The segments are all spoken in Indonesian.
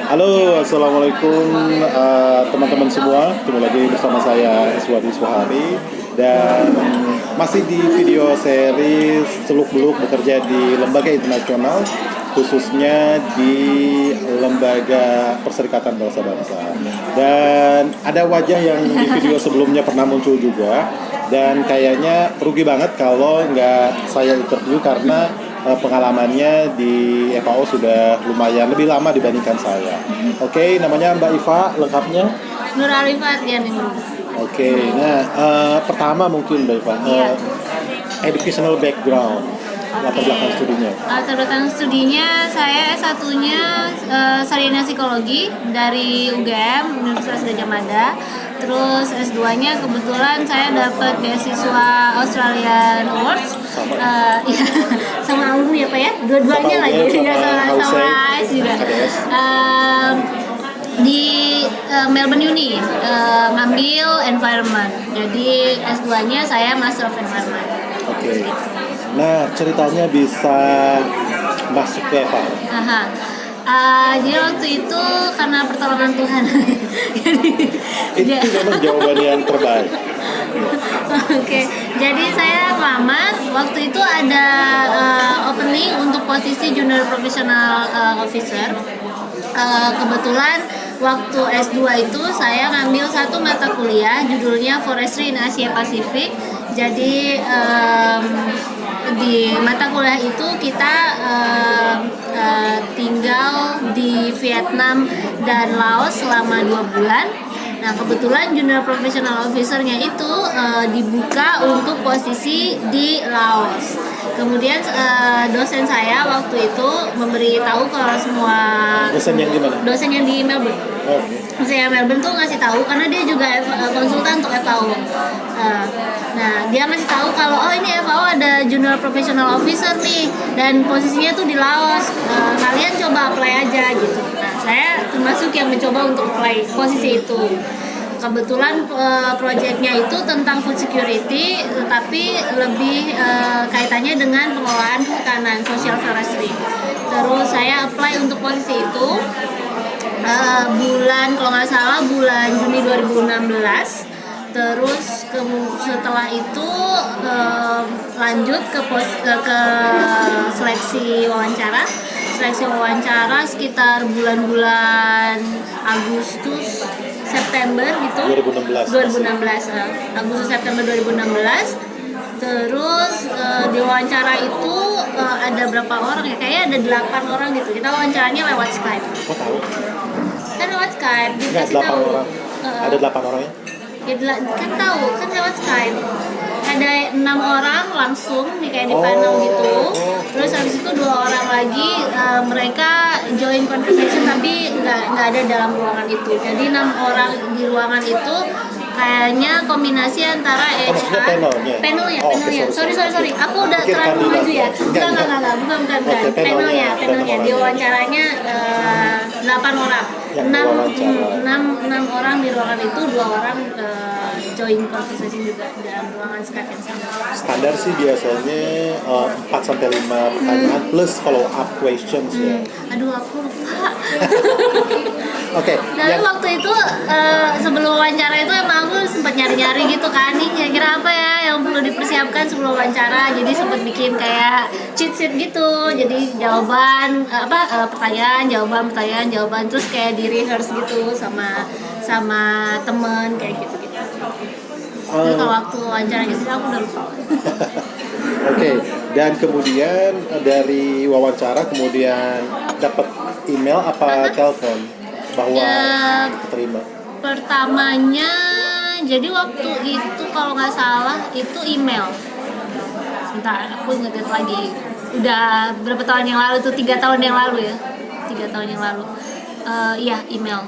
Halo, assalamualaikum teman-teman semua. Ketemu lagi bersama saya Iswadi Suhari dan masih di video series Celuk-Beluk bekerja di lembaga internasional, khususnya di lembaga Perserikatan Bangsa-Bangsa. Dan ada wajah yang di video sebelumnya pernah muncul juga, dan kayaknya rugi banget kalau nggak saya interview karena pengalamannya di FAO sudah lumayan lebih lama dibandingkan saya. Oke, namanya Mbak Iva, lengkapnya? Nur Arifat ya nih. Oke, nah pertama mungkin Mbak Iva, educational background, latar belakang studinya. Latar belakang studinya saya S1-nya Sarjana Psikologi dari UGM, Universitas Gadjah Mada. Terus S2-nya kebetulan saya dapat beasiswa Australian Awards. Ya, sama AUM ya Pak ya, dua-duanya lagi ya, sama AS juga. Di Melbourne Uni, ngambil environment. Jadi S2-nya saya Master of Environment. Oke. Nah, ceritanya bisa masuk ke FAO. Jadi waktu itu karena pertolongan Tuhan. Itu memang jawaban yang terbaik. Oke, jadi saya melamar. Waktu itu ada opening untuk posisi Junior Professional Officer. Kebetulan waktu S2 itu saya ngambil satu mata kuliah judulnya Forestry in Asia Pacific. Jadi di mata kuliah itu kita tinggal di Vietnam dan Laos selama 2 bulan. Nah, kebetulan Junior Professional Officer-nya itu dibuka untuk posisi di Laos. Kemudian dosen saya waktu itu memberi tahu kalau semua dosen yang di mana? Dosen yang di Melbourne. Saya Melbourne tuh ngasih tahu karena dia juga konsultan untuk FAO. Nah, dia ngasih tahu kalau ini FAO ada Junior Professional Officer nih dan posisinya tuh di Laos. Kalian coba apply aja gitu. Nah, saya termasuk yang mencoba untuk apply posisi itu. Kebetulan proyeknya itu tentang food security, tetapi lebih kaitannya dengan pengelolaan kehutanan, social forestry. Terus saya apply untuk posisi itu bulan, kalau nggak salah bulan Juni 2016. Terus setelah itu lanjut ke seleksi wawancara. Seleksi wawancara sekitar bulan-bulan Agustus September gitu. 2016. Agustus September 2016. Terus di wawancara itu ada berapa orang ya? Kayaknya ada 8 orang gitu. Kita wawancaranya lewat Skype. Kok tahu? Kan lewat Skype. Enggak, 8 orang. Ada 8 orangnya? Ya kan tahu, kan lewat Skype. Ada 6 orang langsung kayak di panel gitu. Terus habis itu 2 orang lagi mereka join conversation tapi nggak ada dalam ruangan itu. Jadi 6 orang di ruangan itu kayaknya kombinasi antara HR panelnya. Sorry. Aku udah terlalu maju ya. Enggak. Bukan. Panelnya. Diwawancaranya 8 orang. 6 orang di ruangan itu, 2 orang join conversation juga dalam ruangan Skype yang sama. Standar sih biasanya 4-5 pertanyaan plus follow up questions ya. Aduh, aku lupa. Oke. Dan waktu itu sebelum wawancara itu emang aku sempat nyari-nyari gitu kan, nih kira-kira apa ya yang perlu dipersiapkan sebelum wawancara. Jadi sempat bikin kayak cheat sheet gitu. Jadi jawaban pertanyaan, jawaban terus kayak di rehearse gitu sama temen kayak gitu. Jadi kalau waktu wawancara gitu aku udah lupa. Oke, dan kemudian dari wawancara kemudian dapat email apa telepon bahwa terima? Pertamanya, jadi waktu itu kalau nggak salah itu email. Sebentar, aku inget lagi. Udah berapa tahun yang lalu tuh? 3 tahun yang lalu ya. 3 tahun yang lalu. Iya, email.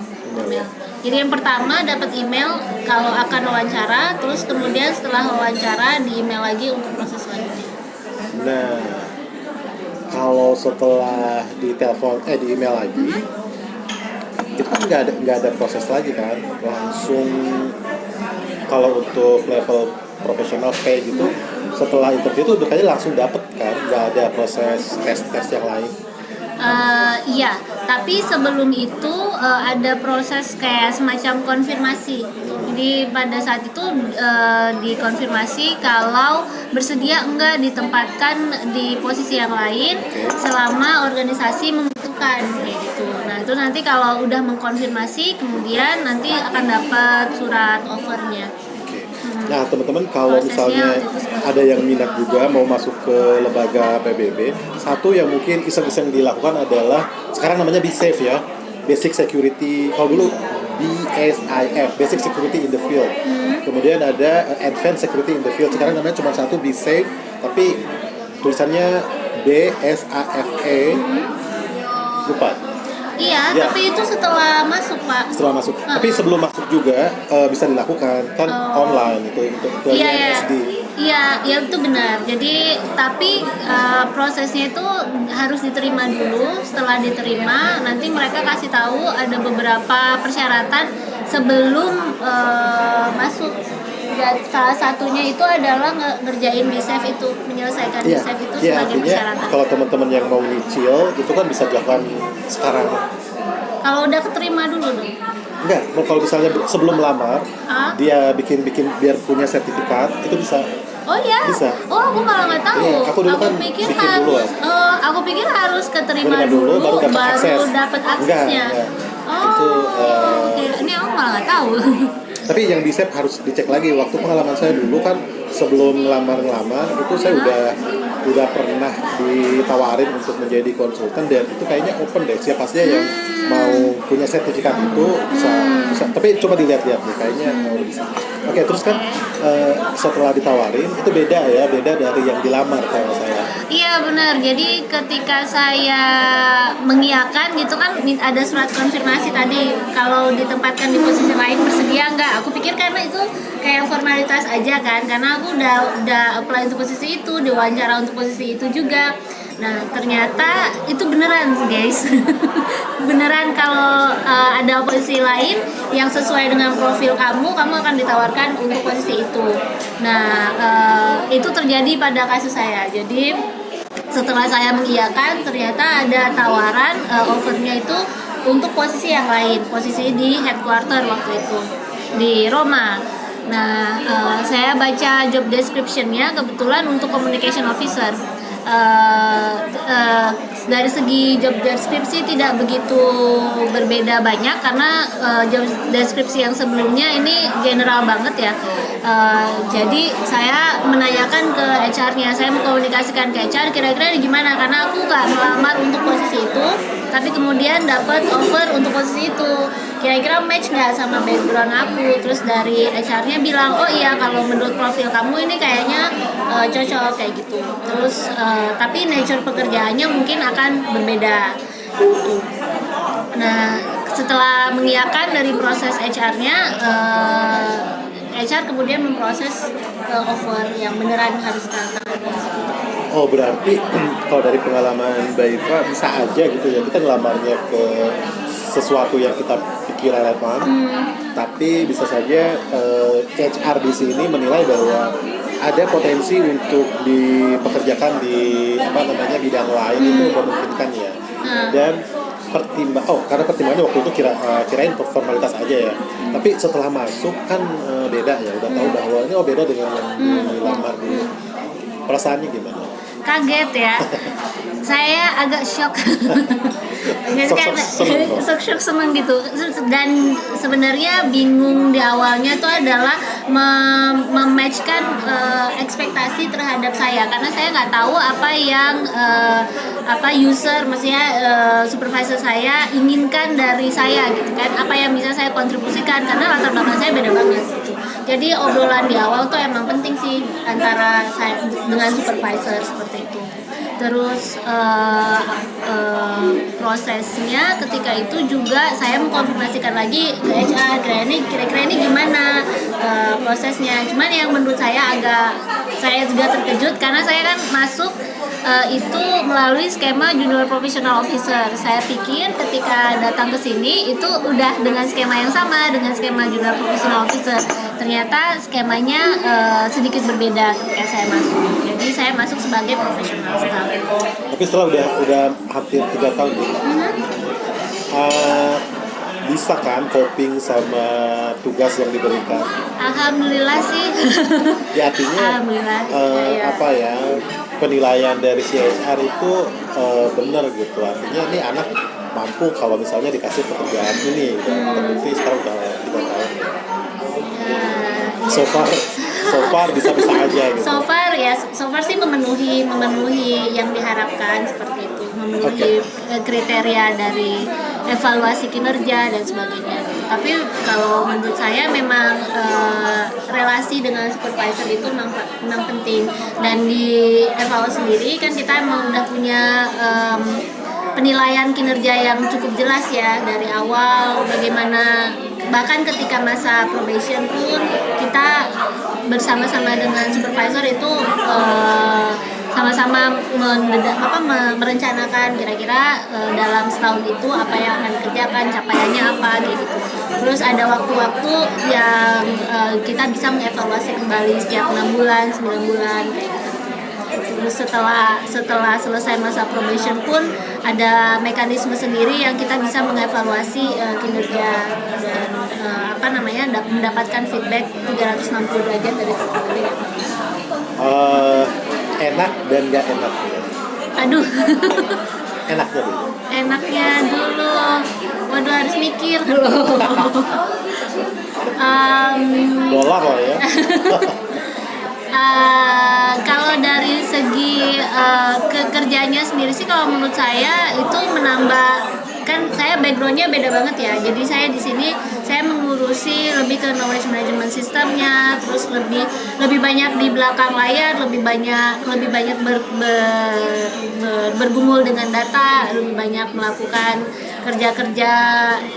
Jadi yang pertama dapat email kalau akan wawancara, terus kemudian setelah wawancara di email lagi untuk proses selanjutnya. Nah, kalau setelah di email lagi, itu kan nggak ada proses lagi kan, langsung kalau untuk level profesional pay gitu, setelah interview itu kayaknya langsung dapet kan, nggak ada proses tes yang lain. Iya, Tapi sebelum itu ada proses kayak semacam konfirmasi. Jadi pada saat itu dikonfirmasi kalau bersedia enggak ditempatkan di posisi yang lain selama organisasi membutuhkan kayak gitu. Nah itu nanti kalau udah mengkonfirmasi kemudian nanti akan dapat surat offernya. Nah teman-teman kalau misalnya ada yang minat juga mau masuk ke lembaga PBB, satu yang mungkin iseng-iseng dilakukan adalah sekarang namanya Be Safe ya, Basic Security. Kalau dulu BSIF, Basic Security in the Field. Kemudian ada Advanced Security in the Field. Sekarang namanya cuma satu Be Safe, tapi tulisannya BSAFE. Lupa. Iya, Ya. tapi itu setelah masuk, Pak. Setelah masuk. Tapi sebelum masuk juga bisa dilakukan kan online itu Iya, INSD. iya, itu benar. Jadi tapi prosesnya itu harus diterima dulu. Setelah diterima, nanti mereka kasih tahu ada beberapa persyaratan sebelum masuk. Dan salah satunya itu adalah ngerjain BSAFE itu, menyelesaikan BSAFE itu sebagai artinya persyaratan. kalau teman-teman yang mau nyicil itu kan bisa dilakukan sekarang. Kalau udah keterima dulu dong. Enggak, kalau misalnya sebelum lamar dia bikin biar punya sertifikat itu bisa. Oh ya? Bisa. Oh, aku malah nggak tahu. Iya, aku dulu kan pikir bikin harus, duluan. aku pikir harus keterima Dulu, dulu, baru dapat aksesnya. aksesnya. Enggak. Oh, Itu, oke. Ini aku malah nggak tahu. Tapi yang di SEP harus dicek lagi. Waktu pengalaman saya dulu kan sebelum ngelamar itu saya udah pernah ditawarin untuk menjadi konsultan dan itu kayaknya open deh. Siapa saja yang mau punya sertifikat itu bisa. Tapi coba dilihat-lihat nih kayaknya bisa. Oke, terus kan setelah ditawarin itu beda dari yang dilamar kalau saya. Iya benar. Jadi ketika saya mengiyakan gitu kan ada surat konfirmasi tadi kalau ditempatkan di posisi lain bersedia nggak? Aku pikir karena itu kayak formalitas aja kan, karena aku udah apply untuk posisi itu, diwawancara untuk posisi itu juga. Nah ternyata itu beneran guys. Beneran kalau ada posisi lain yang sesuai dengan profil kamu akan ditawarkan untuk posisi itu. Nah itu terjadi pada kasus saya. Jadi setelah saya mengiyakan ternyata ada tawaran offernya itu untuk posisi yang lain, posisi di headquarter waktu itu di Roma. Nah saya baca job description-nya kebetulan untuk communication officer. Dari segi job deskripsi tidak begitu berbeda banyak karena job deskripsi yang sebelumnya ini general banget ya. Jadi saya menanyakan ke HR-nya, saya mengkomunikasikan ke HR kira-kira gimana karena aku nggak melamar untuk posisi itu, tapi kemudian dapat offer untuk posisi itu. Kira-kira match nggak sama background aku? Terus dari HR-nya bilang, oh iya kalau menurut profil kamu ini kayaknya cocok kayak gitu. Terus tapi nature pekerjaannya mungkin akan berbeda. Nah setelah mengiyakan dari proses HR-nya, HR kemudian memproses offer yang beneran harus ditandatangani. Oh berarti kalau dari pengalaman Mbak Iva bisa aja gitu ya kita ngelamarnya ke sesuatu yang kita pikir relevan, tapi bisa saja HR di sini menilai bahwa ada potensi untuk dipekerjakan di bidang lain itu memungkinkan ya. Dan karena pertimbangannya waktu itu kirain formalitas aja ya. Tapi setelah masuk kan beda ya, udah tahu bahwa ini beda dengan yang dilamar dulu. Perasaannya gimana? Kaget ya. Saya agak shock. Shock seneng gitu. Dan sebenarnya bingung di awalnya tuh adalah mematchkan ekspektasi terhadap saya karena saya nggak tahu apa yang user maksudnya supervisor saya inginkan dari saya gitu kan, apa yang bisa saya kontribusikan karena latar belakang saya beda banget gitu. Jadi obrolan di awal tuh emang penting sih antara saya dengan supervisor seperti itu. Terus prosesnya ketika itu juga saya mengkonfirmasikan lagi ke HR kira-kira ini gimana prosesnya. Cuman yang menurut saya saya juga terkejut karena saya kan masuk itu melalui skema junior professional officer. Saya pikir ketika datang ke sini itu udah dengan skema yang sama dengan skema junior professional officer. Ternyata skemanya sedikit berbeda ketika saya masuk. Jadi saya masuk sebagai professional staff. Tapi setelah udah hampir 3 tahun ya? uh, bisa kan coping sama tugas yang diberikan? Alhamdulillah sih. Ya artinya Alhamdulillah. Ya. apa ya, penilaian dari CSR itu benar gitu. Artinya ini anak mampu kalau misalnya dikasih pekerjaan ini, dan terbukti sekarang udah 3 tahun. So far bisa-bisa aja gitu. So far sih memenuhi yang diharapkan seperti itu, memenuhi kriteria dari evaluasi kinerja dan sebagainya. Tapi kalau menurut saya memang relasi dengan supervisor itu memang penting, dan di evaluasi sendiri kan kita emang udah punya penilaian kinerja yang cukup jelas ya dari awal, bagaimana bahkan ketika masa probation pun kita bersama-sama dengan supervisor itu sama-sama merencanakan kira-kira dalam setahun itu apa yang akan dikerjakan, capaiannya apa gitu. Terus ada waktu-waktu yang kita bisa mengevaluasi kembali setiap 6 bulan, 9 bulan kayak gitu. Terus setelah selesai masa probation pun ada mekanisme sendiri yang kita bisa mengevaluasi kinerja dan mendapatkan feedback 360 derajat dari sekelilingnya. Enak dan nggak enak ya? Aduh. Enaknya dulu. Enaknya dulu. Waduh, harus mikir. Dolar lah ya. Kalau dari segi kerjanya sendiri sih, kalau menurut saya itu menambah, kan saya backgroundnya beda banget ya. Jadi saya di sini saya mengurusi lebih ke knowledge management sistemnya, terus lebih banyak di belakang layar, lebih banyak bergumul dengan data, lebih banyak melakukan kerja-kerja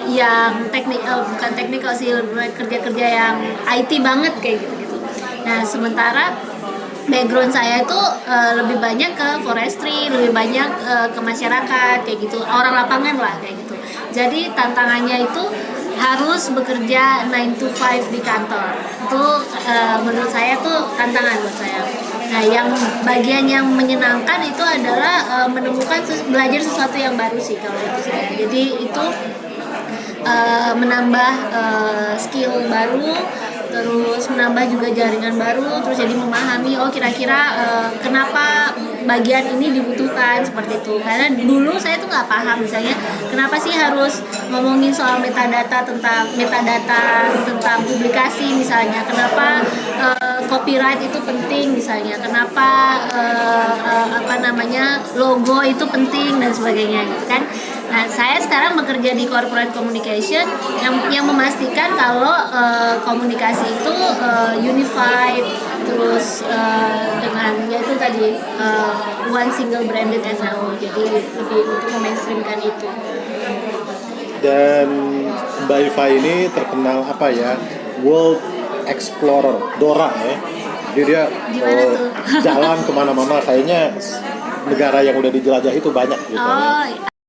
yang bukan teknikal sih, kerja-kerja yang IT banget kayak gitu. Nah, sementara background saya itu lebih banyak ke forestry, lebih banyak ke masyarakat kayak gitu, orang lapangan lah kayak gitu. Jadi tantangannya itu harus bekerja 9 to 5 di kantor. Itu menurut saya tuh tantangan buat saya. Nah, yang bagian yang menyenangkan itu adalah belajar sesuatu yang baru sih kalau itu saya. Jadi itu menambah skill baru, terus menambah juga jaringan baru, terus jadi memahami kira-kira kenapa bagian ini dibutuhkan seperti itu. Karena dulu saya tuh nggak paham, misalnya kenapa sih harus ngomongin soal metadata tentang publikasi misalnya, kenapa copyright itu penting misalnya, kenapa logo itu penting dan sebagainya gitu kan. Nah, saya sekarang bekerja di corporate communication yang memastikan kalau komunikasi itu unified, terus dengan yaitu tadi one single branded SEO, jadi lebih untuk memainstreamkan itu. Dan Mbak Iva ini terkenal apa ya, World Explorer, Dora ya. Jadi dia jalan kemana-mana, kayaknya negara yang udah dijelajahi itu banyak gitu. Oh,